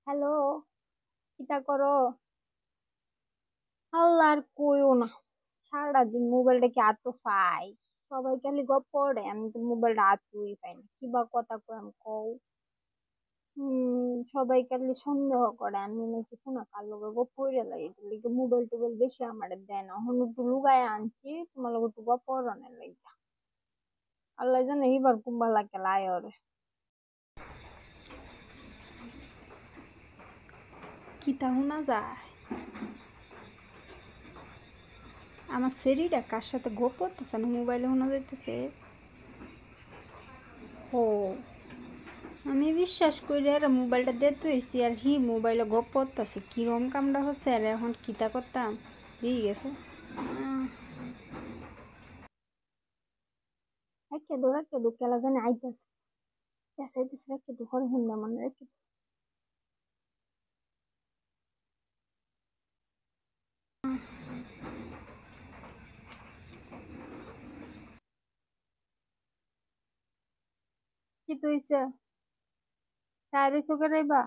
Hello, কিতা করো? আল্লাহ আর কইও না। সারাদিন মোবাইলটা কি আতো পাই। সবাই খালি গপ করে, আমি তো মোবাইলটা আতুই পাই না। কিবা কথা কই আমি কও। সবাই খালি সন্দেহ করে আমি নাকি শোনা কার লগে গপ কইরা লাগে। এটার লিগে মোবাইল টোবাইল বেশি আমার দেয় না। এখন একটু লুগায় আনছি তোমার লগে একটু গপ করানোর লাগে। আল্লাহ জানে এবার কুম্বা লাগে লাই ওরে। কিতা শোনা যায়? আমার শরীরটা কার সাথে গপ করতেছে না, মোবাইলে শোনা যাইতেছে। ও, আমি বিশ্বাস করি আর মোবাইলটা দেখতে হয়েছি আর হি মোবাইলে গপ করতেছে কিরম কামড়া হচ্ছে আর এখন কিতা করতাম দিয়ে গেছে। রেখে দো কেলা জানে আইতাছে। আইতাছে রেখে দো হরে হুন্ডা মানে রেখে দো। কি তুইছে তাই রইছো কে রাইবা?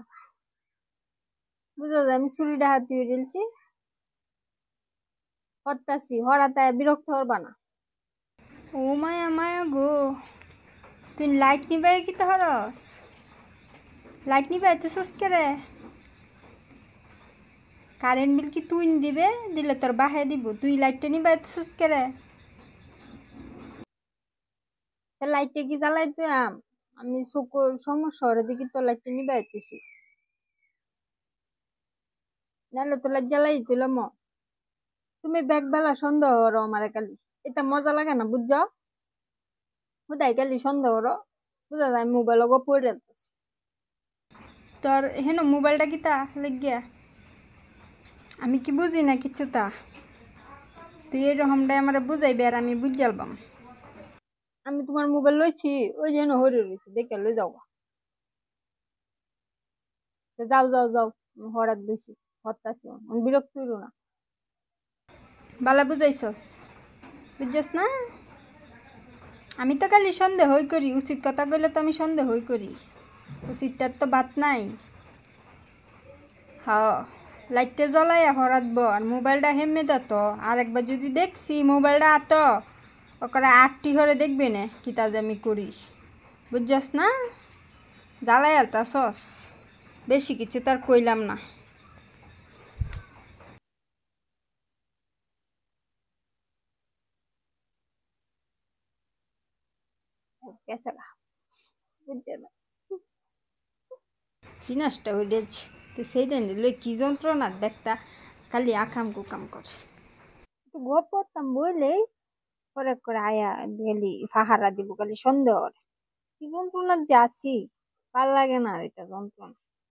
বুঝা যায় আমি চুরিটা হাতি হয়ে গেলছি করতাছি হরাতায় বিরক্ত হরবা না। ও মায়া মায়া গো, তুই লাইট নিবাই কি হরস? লাইট নিবাই তো সুস্কে রে। কারেন্ট বিল কি তুই দিবে? দিলে তোর বাহে দিব, তুই লাইটটা নিবাই তো সুস্কে রে। লাইটটা কি জ্বালাই তুই আমি চোখের সমস্যা হরে দেখি তো লাইটটা নিবাই তুইছি। নাহলে তো লাইট জ্বালাই তুইলাম। তুমি ব্যাগ বেলা সন্দেহ করো আমার কালি। এটা মজা লাগে না বুঝছো? হুদাই কালি সন্দেহ করো। বুঝা যায় মোবাইল গো পড়ে তোর হেন মোবাইলটা কি তা লেগিয়া আমি কি বুঝি না কিছু তা। তুই এরকমটাই আমার বুঝাইবে আর আমি বুঝালবাম। আমি তোমার মোবাইল লইছি ওই জন্য হরে রয়েছি দেখে লই যাও। যাও যাও যাও, হরাত বেশি হরতাছি বিরক্ত হইল না। বালা বুঝাইছস, বুঝছস না? আমি তো খালি সন্দেহ হই করি, উচিত কথা কইলে তো আমি সন্দেহ হই করি। উচিতটার তো বাত নাই। হ্যাঁ, লাইটটা জ্বলাইয়া হরাতব আর মোবাইলটা হেমে দিত। আর একবার যদি দেখছি মোবাইলটা আত ওকে আটটি হরে দেখবে না কি তা যে আমি করিস। বুঝছস না? জ্বালাই আলতাছস, বেশি কিছু তার কইলাম না। কেসা বুঝছে না চিনাসটা হইলেছে তো সেইটা নিলে কি যন্ত্রণা দেখতা খালি আকাম কুকাম কর। গপ করতাম বললেই পরে করে আয়া গেলি ফাহারা দিব খালি সন্দেহ কি যন্ত্রণা যে আছি ভাল লাগে না এটা যন্ত্রণা।